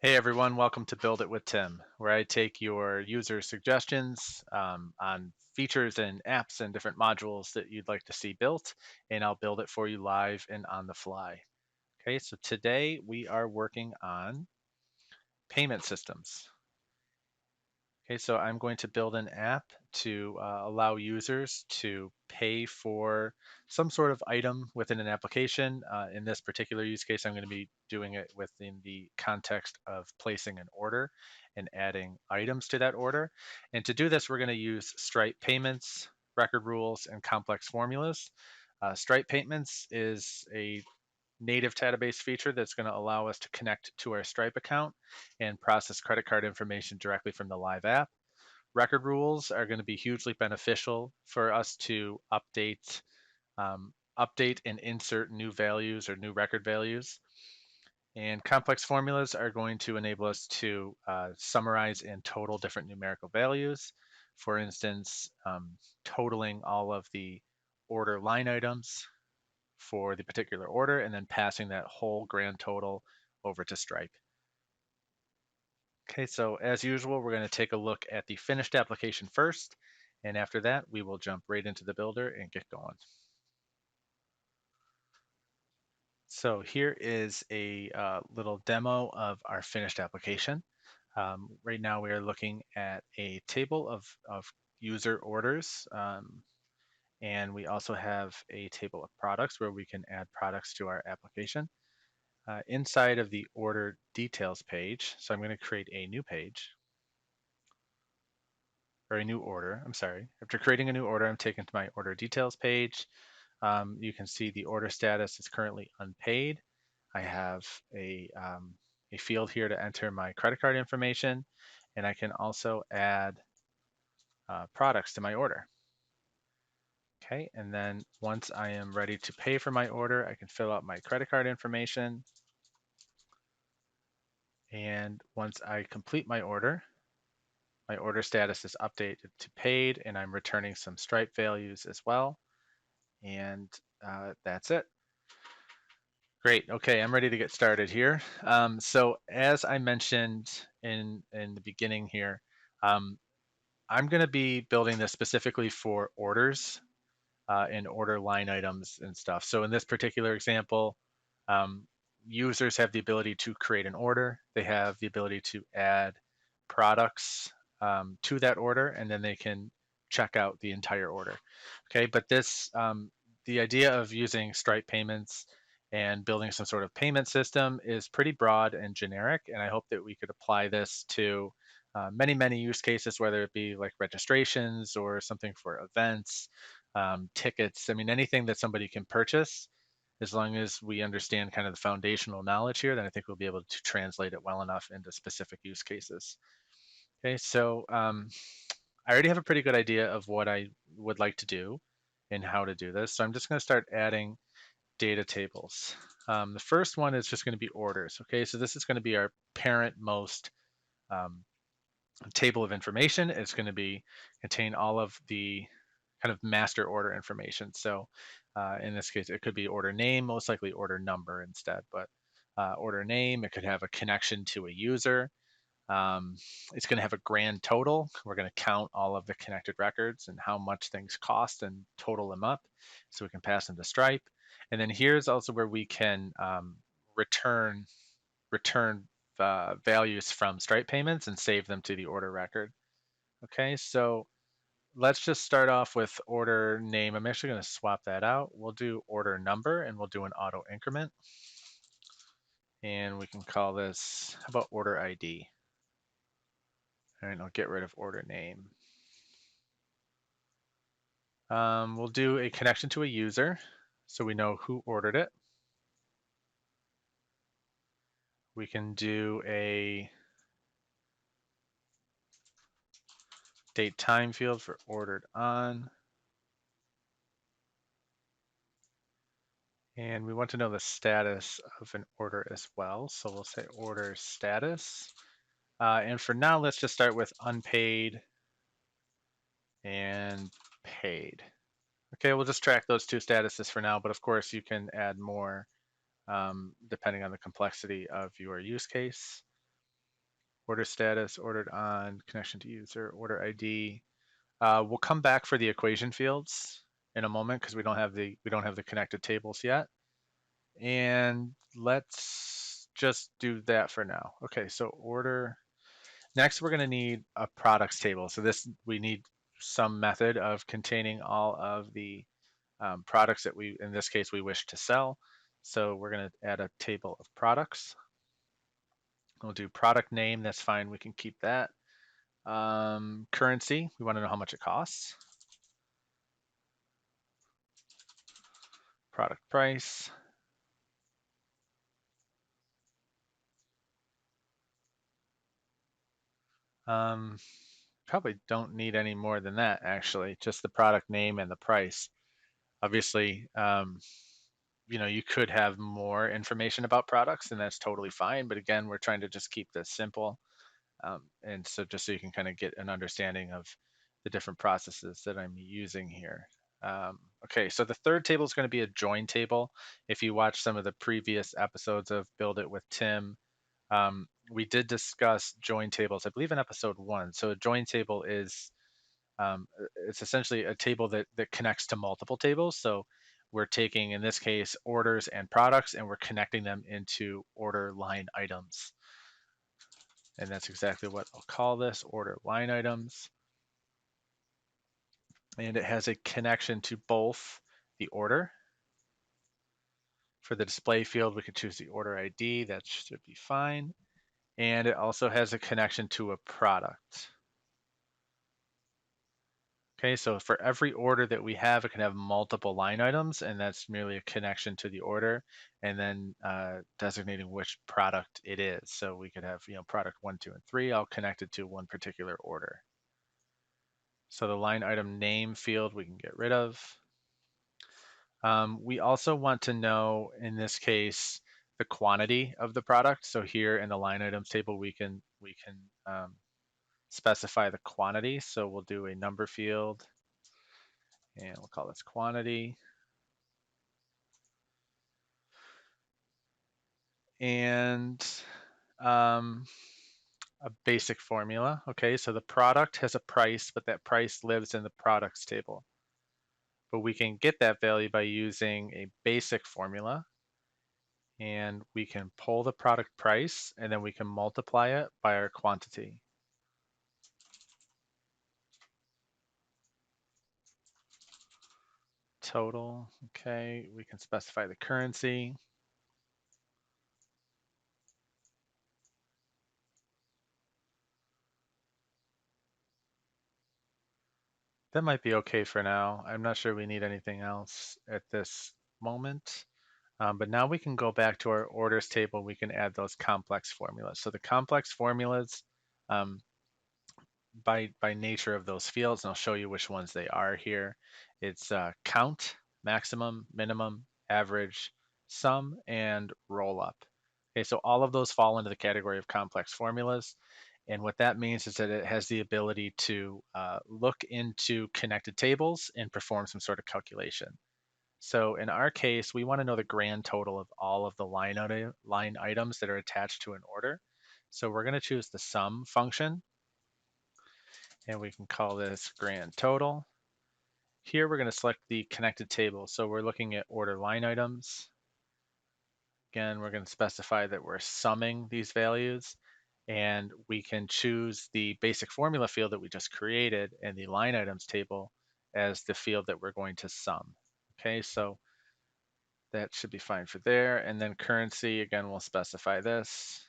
Hey everyone, welcome to Build It with Tim, where I take your user suggestions on features and apps and different modules that you'd like to see built, and I'll build it for you live and on the fly. Okay, so today we are working on payment systems. Okay, so I'm going to build an app to allow users to pay for some sort of item within an application. In this particular use case, I'm going to be doing it within the context of placing an order and adding items to that order. And to do this, we're going to use Stripe payments, record rules, and complex formulas. Stripe payments is a native Tadabase feature that's going to allow us to connect to our Stripe account and process credit card information directly from the live app. Record rules are going to be hugely beneficial for us to update and insert new values or new record values. And complex formulas are going to enable us to summarize and total different numerical values. For instance, totaling all of the order line items for the particular order and then passing that whole grand total over to Stripe. Okay, so as usual, we're going to take a look at the finished application first, and after that, we will jump right into the builder and get going. So here is a little demo of our finished application. Right now, we are looking at a table of user orders, and we also have a table of products where we can add products to our application. Inside of the order details page, so I'm going to create a new page. Or a new order, I'm sorry. After creating a new order, I'm taken to my order details page. You can see the order status is currently unpaid. I have a field here to enter my credit card information, and I can also add products to my order. Okay, and then once I am ready to pay for my order, I can fill out my credit card information. And once I complete my order status is updated to paid, and I'm returning some Stripe values as well. And that's it. Great. Okay, I'm ready to get started here. So as I mentioned in the beginning here, um, I'm going to be building this specifically for orders and order line items and stuff. So in this particular example, um, users have the ability to create an order. They have the ability to add products to that order, and then they can check out the entire order. Okay, but the idea of using Stripe payments and building some sort of payment system is pretty broad and generic, and I hope that we could apply this to many use cases, whether it be like registrations or something for events, tickets. I mean, anything that somebody can purchase, as long as we understand kind of the foundational knowledge here, then I think we'll be able to translate it well enough into specific use cases. Okay, so I already have a pretty good idea of what I would like to do and how to do this. So I'm just going to start adding data tables. The first one is just going to be orders. Okay, so this is going to be our parent most um, table of information. It's going to be contain all of the kind of master order information. So in this case, it could be order name, most likely order number instead, but order name, it could have a connection to a user. It's going to have a grand total. We're going to count all of the connected records and how much things cost and total them up so we can pass them to Stripe. And then here's also where we can return values from Stripe payments and save them to the order record. Okay, so let's just start off with order name. I'm actually going to swap that out. We'll do order number and we'll do an auto increment. And we can call this, how about order ID? All right, I'll get rid of order name. We'll do a connection to a user so we know who ordered it. We can do a date time field for ordered on. And we want to know the status of an order as well. So we'll say order status. And for now, let's just start with unpaid and paid. Okay, we'll just track those two statuses for now, but of course you can add more depending on the complexity of your use case. order status, ordered on, connection to user, order ID. We'll come back for the equation fields in a moment because we don't have the connected tables yet. And let's just do that for now. Okay, so order. Next, we're going to need a products table. So this we need some method of containing all of the products that we, in this case, we wish to sell. So we're going to add a table of products. We'll do product name. That's fine. We can keep that. Currency. We want to know how much it costs. Product price. Probably don't need any more than that, actually. Just the product name and the price. Obviously, you could have more information about products, and that's totally fine. But again, we're trying to just keep this simple. And so just so you can kind of get an understanding of the different processes that I'm using here. Okay, so the third table is going to be a join table. If you watch some of the previous episodes of Build It with Tim, we did discuss join tables, I believe in episode 1. So a join table is it's essentially a table that connects to multiple tables. So we're taking, in this case, orders and products, and we're connecting them into order line items. And that's exactly what I'll call this, order line items. And it has a connection to both the order. For the display field, we could choose the order ID. That should be fine. And it also has a connection to a product. Okay, so for every order that we have, it can have multiple line items, and that's merely a connection to the order, and then designating which product it is. So we could have, product 1, 2, and 3 all connected to one particular order. So the line item name field we can get rid of. We also want to know, in this case, the quantity of the product. So here in the line items table, we can specify the quantity. So we'll do a number field, and we'll call this quantity. And a basic formula. Okay, so the product has a price, but that price lives in the products table. But we can get that value by using a basic formula, and we can pull the product price, and then we can multiply it by our quantity. Total, okay, we can specify the currency. That might be okay for now. I'm not sure we need anything else at this moment. But now we can go back to our orders table. We can add those complex formulas. So the complex formulas, um, by nature of those fields, and I'll show you which ones they are here. It's count, maximum, minimum, average, sum, and roll up. Okay, so all of those fall into the category of complex formulas. And what that means is that it has the ability to look into connected tables and perform some sort of calculation. So in our case, we want to know the grand total of all of the line items that are attached to an order. So we're going to choose the sum function, and we can call this grand total. Here we're going to select the connected table. So we're looking at order line items. Again, we're going to specify that we're summing these values, and we can choose the basic formula field that we just created and the line items table as the field that we're going to sum. Okay, so that should be fine for there. And then currency, again, we'll specify this.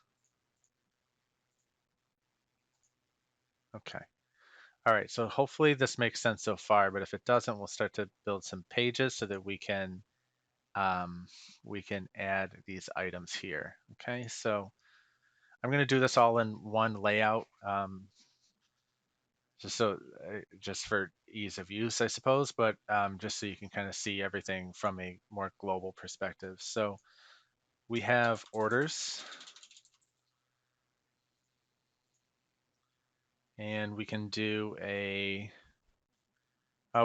Okay. All right, so hopefully this makes sense so far, but if it doesn't, we'll start to build some pages so that we can add these items here. Okay, so I'm going to do this all in one layout, just for ease of use, I suppose, but just so you can kind of see everything from a more global perspective. So we have orders, and we can do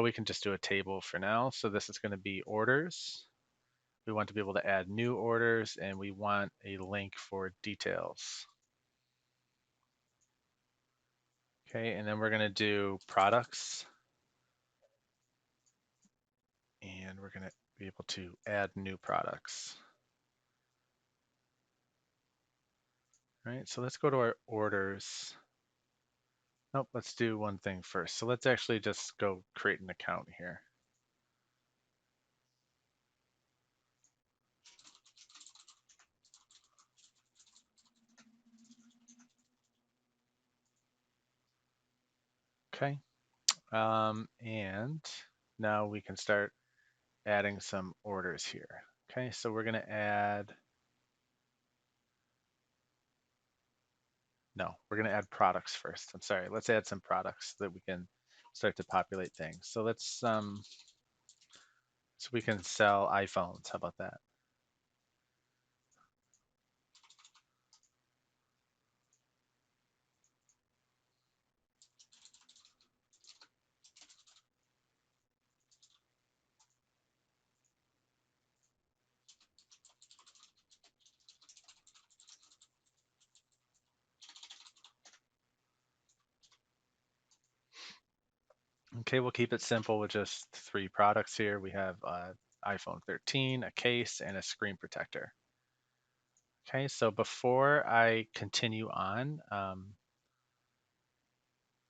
we can just do a table for now. So this is going to be orders. We want to be able to add new orders, and we want a link for details. Okay, and then we're going to do products, and we're going to be able to add new products. All right, so let's go to our orders. Nope, let's do one thing first. So let's actually just go create an account here. Okay, and now we can start adding some orders here. Okay, so we're gonna add, no, we're gonna add products first. I'm sorry, let's add some products so that we can start to populate things. So so we can sell iPhones. How about that? Okay, we'll keep it simple with just 3 products here. We have iPhone 13, a case, and a screen protector. Okay, so before I continue on,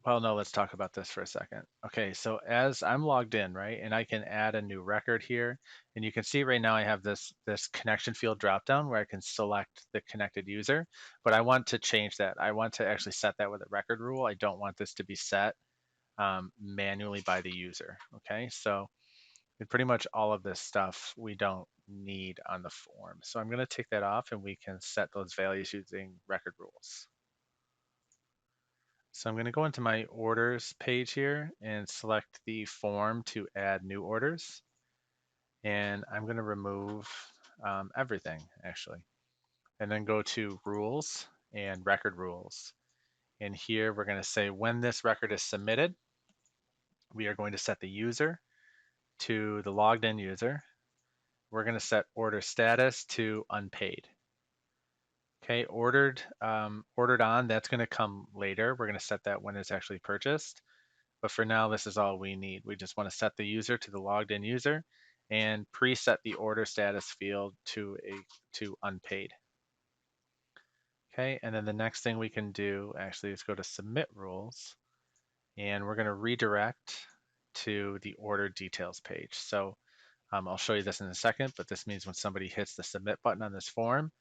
well, no, let's talk about this for a second. Okay, so as I'm logged in, right, and I can add a new record here, and you can see right now I have this connection field dropdown where I can select the connected user, but I want to change that. I want to actually set that with a record rule. I don't want this to be set manually by the user. Okay, so pretty much all of this stuff we don't need on the form. So I'm going to take that off, and we can set those values using record rules. So I'm going to go into my orders page here and select the form to add new orders. And I'm going to remove everything actually, and then go to rules and record rules. And here we're going to say when this record is submitted, we are going to set the user to the logged in user. We're going to set order status to unpaid. Okay, ordered on, that's going to come later. We're going to set that when it's actually purchased. But for now, this is all we need. We just want to set the user to the logged in user and preset the order status field to unpaid. Okay, and then the next thing we can do actually is go to submit rules, and we're going to redirect to the order details page. So I'll show you this in a second, but this means when somebody hits the submit button on this form,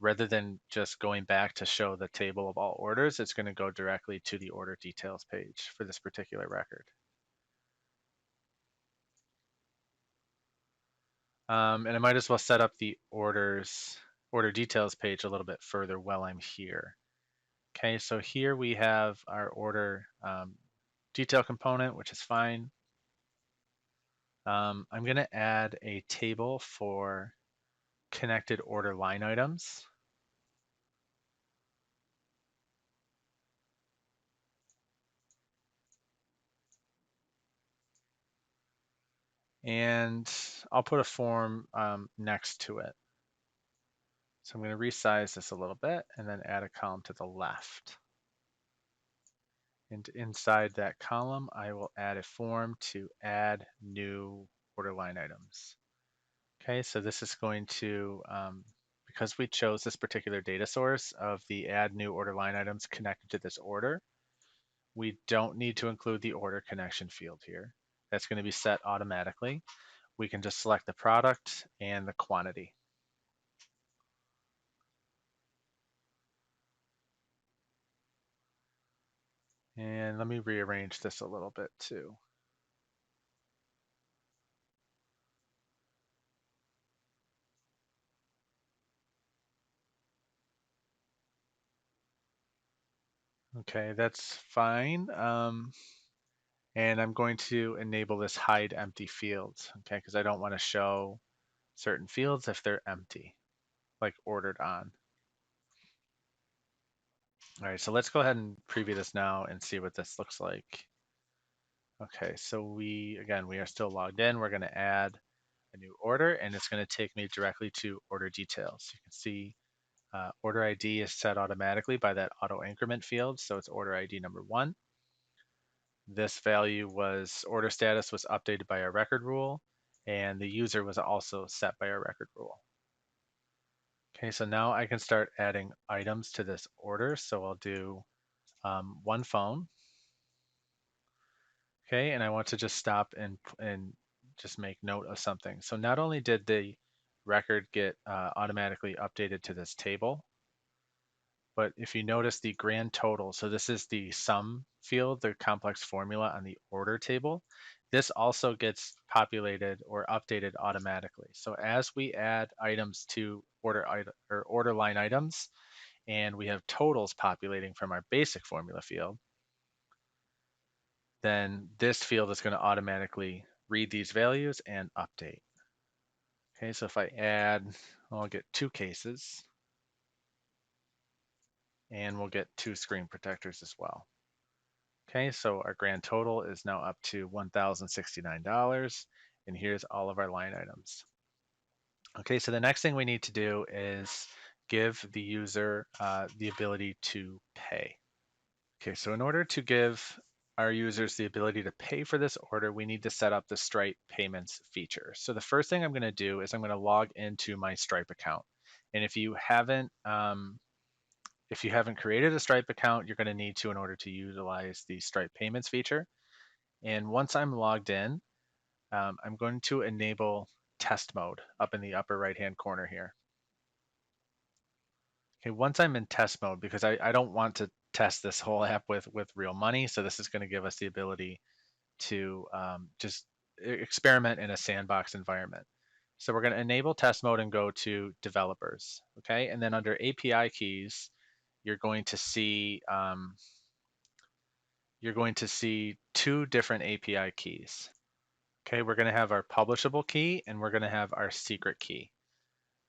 rather than just going back to show the table of all orders, it's going to go directly to the order details page for this particular record. And I might as well set up the order details page a little bit further while I'm here. Okay, so here we have our order detail component, which is fine. I'm going to add a table for connected order line items. And I'll put a form next to it. So I'm going to resize this a little bit and then add a column to the left. And inside that column, I will add a form to add new order line items. Okay, so this is going to, because we chose this particular data source of the add new order line items connected to this order, we don't need to include the order connection field here. That's going to be set automatically. We can just select the product and the quantity. And let me rearrange this a little bit too. Okay, that's fine. And I'm going to enable this hide empty fields, okay, because I don't want to show certain fields if they're empty, like ordered on. All right, so let's go ahead and preview this now and see what this looks like. Okay, so again, we are still logged in. We're going to add a new order, and it's going to take me directly to order details. You can see order ID is set automatically by that auto increment field, so it's order ID number 1. This value was order status was updated by a record rule, and the user was also set by a record rule. Okay, so now I can start adding items to this order. So I'll do one phone. Okay, and I want to just stop and just make note of something. So not only did the record get automatically updated to this table, but if you notice the grand total, so this is the sum field, the complex formula on the order table, this also gets populated or updated automatically. So as we add items to order line items, and we have totals populating from our basic formula field, then this field is going to automatically read these values and update. Okay, so if I add, I'll get 2 cases, and we'll get 2 screen protectors as well. Okay, so our grand total is now up to $1,069, and here's all of our line items. Okay, so the next thing we need to do is give the user the ability to pay. Okay, so in order to give our users the ability to pay for this order, we need to set up the Stripe payments feature. So the first thing I'm going to do is I'm going to log into my Stripe account. And if you haven't created a Stripe account, you're going to need to in order to utilize the Stripe payments feature. And once I'm logged in, I'm going to enable test mode up in the upper right-hand corner here. Okay, once I'm in test mode, because I don't want to test this whole app with real money, so this is going to give us the ability to just experiment in a sandbox environment. So we're going to enable test mode and go to developers, okay? And then under API keys, you're going to see 2 different API keys. Okay, we're going to have our publishable key and we're going to have our secret key.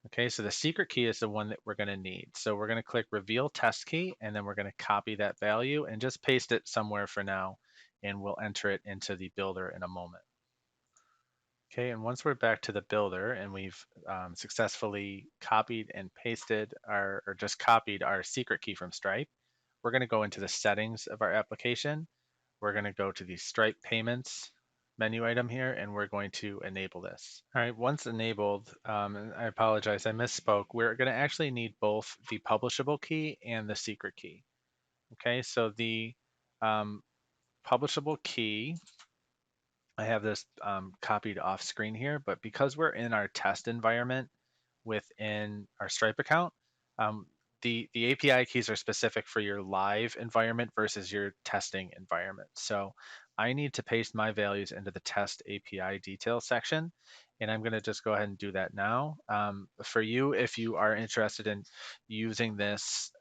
Okay, so the secret key is the one that we're going to need. So we're going to click reveal test key, and then we're going to copy that value and just paste it somewhere for now, and we'll enter it into the builder in a moment. Okay, and once we're back to the builder and we've successfully copied and pasted or just copied our secret key from Stripe, we're going to go into the settings of our application. We're going to go to the Stripe payments menu item here, and we're going to enable this. All right, once enabled, and I apologize, I misspoke. We're going to actually need both the publishable key and the secret key. Okay, so the publishable key, I have this copied off screen here, but because we're in our test environment within our Stripe account, um, the API keys are specific for your live environment versus your testing environment. So I need to paste my values into the test API detail section, and I'm going to just go ahead and do that now. For you, if you are interested in using this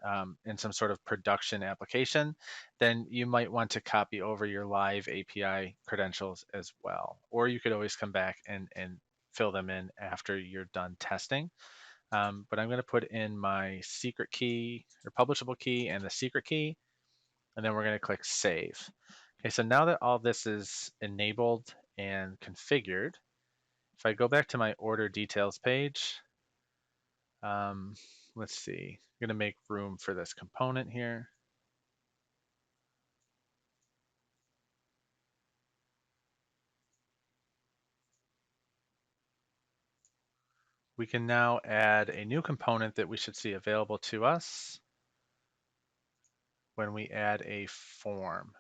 in some sort of production application, then you might want to copy over your live API credentials as well. Or you could always come back and fill them in after you're done testing. But I'm going to put in my secret key or publishable key and the secret key, and then we're going to click save. Okay, so now that all this is enabled and configured, if I go back to my order details page, let's see, I'm going to make room for this component here. We can now add a new component that we should see available to us when we add a form.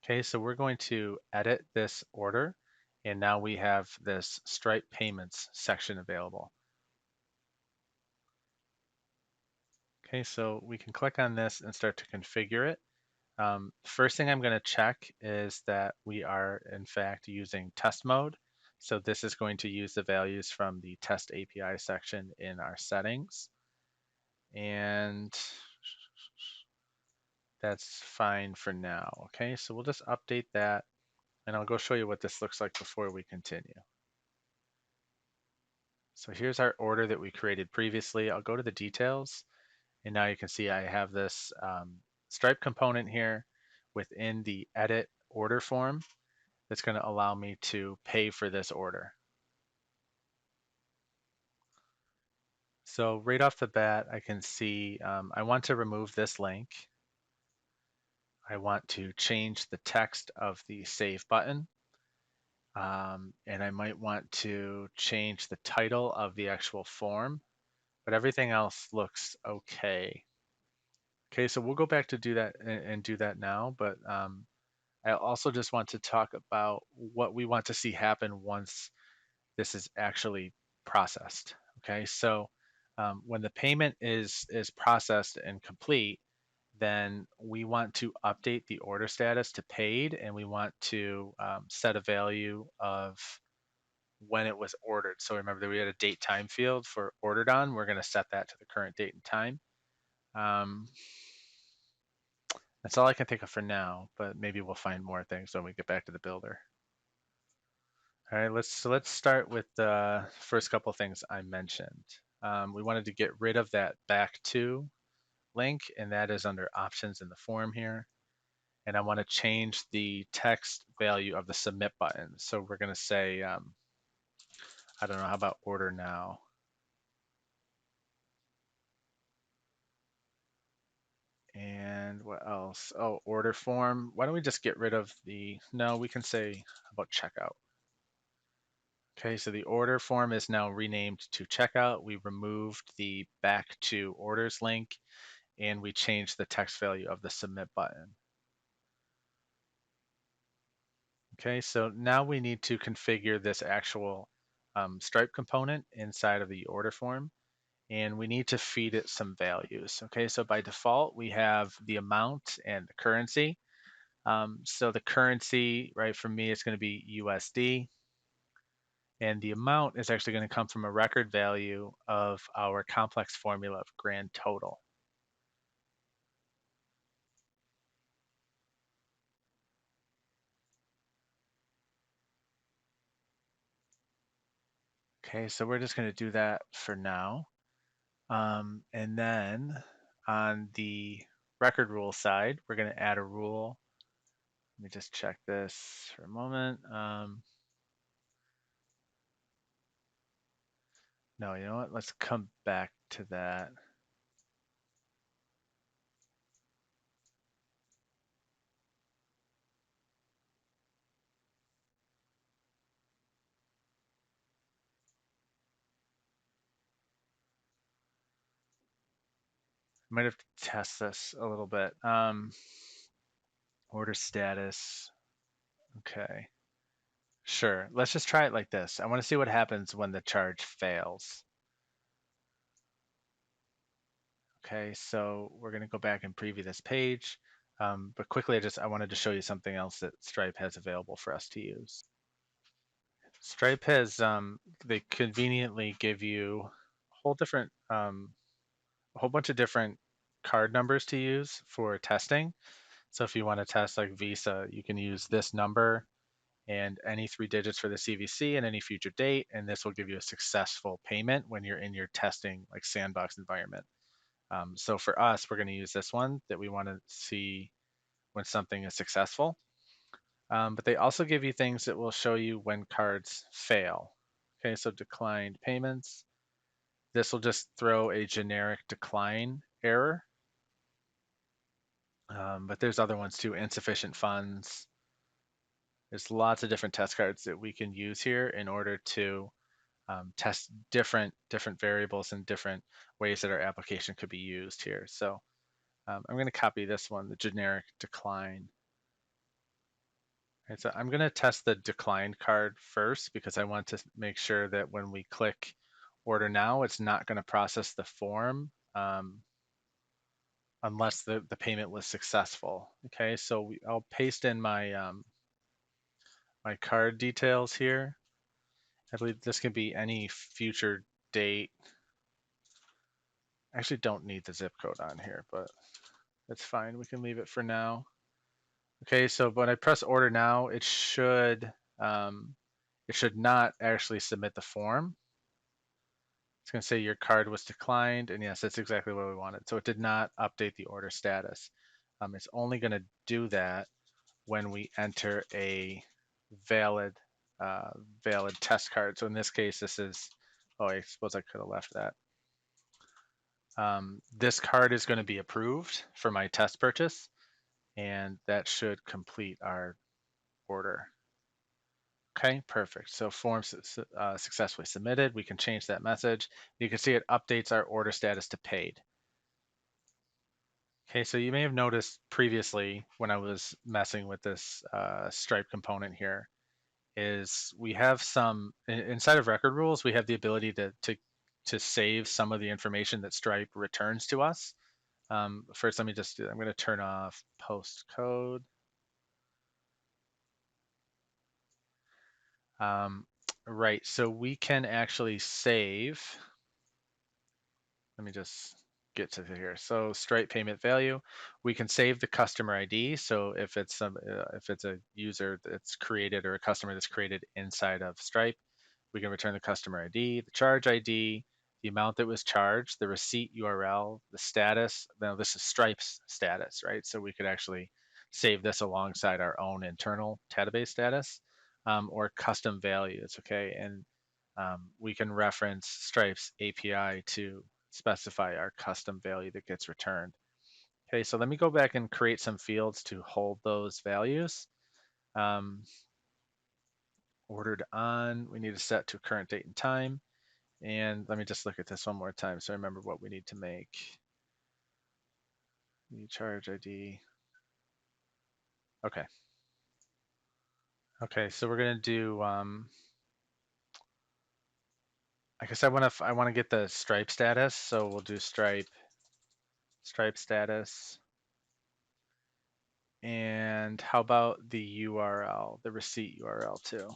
Okay, so we're going to edit this order, and now we have this Stripe Payments section available. Okay, so we can click on this and start to configure it. First thing I'm going to check is that we are in fact using test mode. So this is going to use the values from the test API section in our settings. And that's fine for now. Okay, so we'll just update that, and I'll go show you what this looks like before we continue. So here's our order that we created previously. I'll go to the details, and now you can see I have this Stripe component here within the edit order form that's going to allow me to pay for this order. So right off the bat, I can see I want to remove this link. I want to change the text of the save button. And I might want to change the title of the actual form, but everything else looks okay. Okay, so we'll go back to do that and do that now, but I also just want to talk about what we want to see happen once this is actually processed. Okay, so when the payment is processed and complete, then we want to update the order status to paid, and we want to set a value of when it was ordered. So remember that we had a date time field for ordered on. We're going to set that to the current date and time. Um, that's all I can think of for now, but maybe we'll find more things when we get back to the builder. All right, let's start with the first couple things I mentioned. We wanted to get rid of that back to link, and that is under options in the form here. And I want to change the text value of the submit button. So we're going to say, I don't know, how about order now? And what else? Oh, order form. Why don't we just get rid of the, no, we can say about checkout. Okay, so the order form is now renamed to checkout. We removed the back to orders link, and we changed the text value of the submit button. Okay, so now we need to configure this actual Stripe component inside of the order form, and we need to feed it some values. Okay, so by default, we have the amount and the currency. So the currency, right, for me, it's going to be USD. And the amount is actually going to come from a record value of our complex formula of grand total. Okay, so we're just going to do that for now. And then on the record rule side, we're going to add a rule. Let me just check this for a moment. No, you know what? Let's come back to that. I might have to test this a little bit. Order status. Okay. Sure. Let's just try it like this. I want to see what happens when the charge fails. Okay, so we're going to go back and preview this page. But quickly, I wanted to show you something else that Stripe has available for us to use. Stripe has, they conveniently give you a whole bunch of different card numbers to use for testing. So if you want to test like Visa, you can use this number and any 3 digits for the CVC and any future date, and this will give you a successful payment when you're in your testing like sandbox environment. So for us, we're going to use this one that we want to see when something is successful. But they also give you things that will show you when cards fail. Okay, so declined payments. This will just throw a generic decline error. But there's other ones too, insufficient funds. There's lots of different test cards that we can use here in order to test different variables and different ways that our application could be used here. So I'm going to copy this one, the generic decline. Okay, so I'm going to test the declined card first because I want to make sure that when we click order now, it's not going to process the form unless the payment was successful. Okay, so I'll paste in my my card details here. I believe this can be any future date. I actually don't need the zip code on here, but that's fine. We can leave it for now. Okay, so when I press order now, it should not actually submit the form. It's going to say your card was declined, and yes, that's exactly what we wanted. So it did not update the order status. It's only going to do that when we enter a valid valid test card. So in this case, this is, oh, I suppose I could have left that. This card is going to be approved for my test purchase. and that should complete our order. Okay, perfect. So form successfully submitted. We can change that message. You can see it updates our order status to paid. Okay, so you may have noticed previously when I was messing with this Stripe component here, is we have some inside of record rules, we have the ability to save some of the information that Stripe returns to us. First, let me just I'm going to turn off post code. Um, right, so we can actually save. Let me just get to here. So Stripe payment value, we can save the customer ID. So if it's a user that's created or a customer that's created inside of Stripe, we can return the customer ID, the charge ID, the amount that was charged, the receipt URL, the status. Now this is Stripe's status, right? So we could actually save this alongside our own internal Tadabase status, or custom values, okay? And we can reference Stripe's API to specify our custom value that gets returned. Okay, so let me go back and create some fields to hold those values. Um, ordered on, we need to set to current date and time. And let me just look at this one more time so I remember what we need to make. New charge ID. Okay. Okay, so we're gonna do. I guess I want to get the Stripe status, so we'll do Stripe status. And how about the URL, the receipt URL too?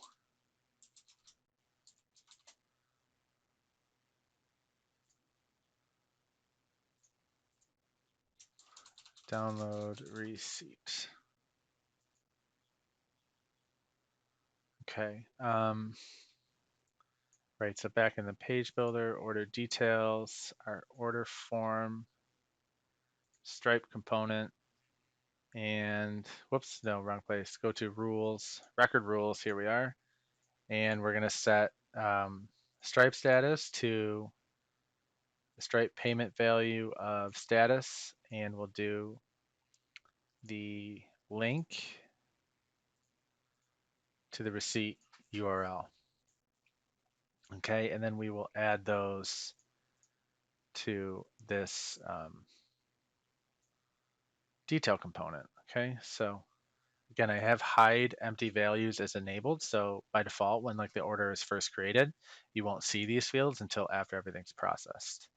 Download receipt. Okay. Right, so back in the page builder, order details, our order form, Stripe component, and whoops, no, wrong place. Go to rules, record rules, here we are. And we're gonna set Stripe status to the Stripe payment value of status, and we'll do the link to the receipt URL. Okay, and then we will add those to this detail component. Okay, so again, I have hide empty values as enabled. So by default, when like the order is first created, you won't see these fields until after everything's processed.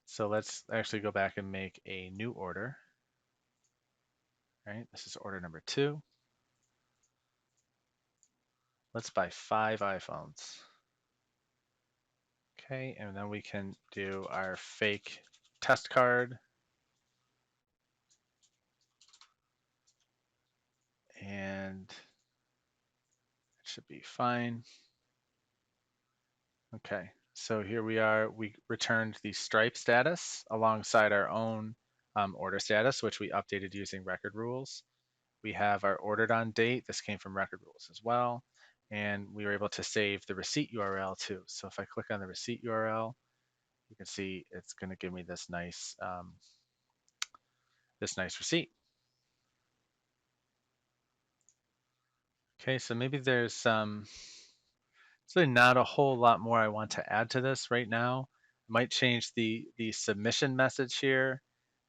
So let's actually go back and make a new order. Right, this is order number 2. Let's buy 5 iPhones. Okay, and then we can do our fake test card. And it should be fine. Okay, so here we are. We returned the Stripe status alongside our own order status, which we updated using record rules. We have our ordered on date. This came from record rules as well. And we were able to save the receipt URL too. So if I click on the receipt URL, you can see it's going to give me this nice receipt. Okay, so maybe there's really not a whole lot more I want to add to this right now. I might change the submission message here,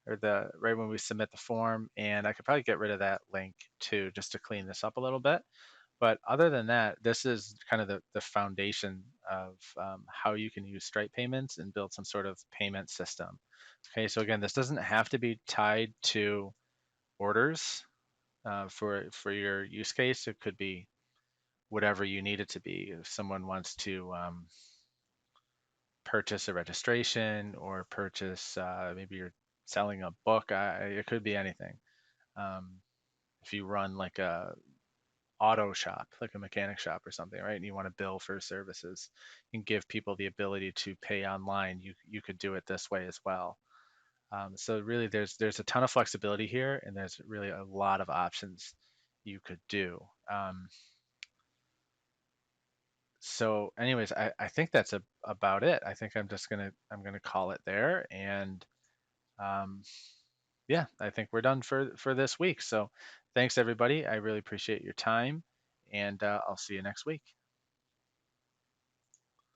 or the right when we submit the form, and I could probably get rid of that link too, just to clean this up a little bit. But other than that, this is kind of the foundation of how you can use Stripe payments and build some sort of payment system. Okay, so again, this doesn't have to be tied to orders for your use case. It could be whatever you need it to be. If someone wants to purchase a registration or purchase, maybe you're selling a book, it could be anything. Um, if you run like a auto shop, like a mechanic shop or something, right? And you want to bill for services and give people the ability to pay online, you could do it this way as well. So really, there's a ton of flexibility here, and there's really a lot of options you could do. So anyways, I think that's about it. I think I'm gonna call it there. And um, Yeah, I think we're done for this week. So thanks everybody. I really appreciate your time, and I'll see you next week.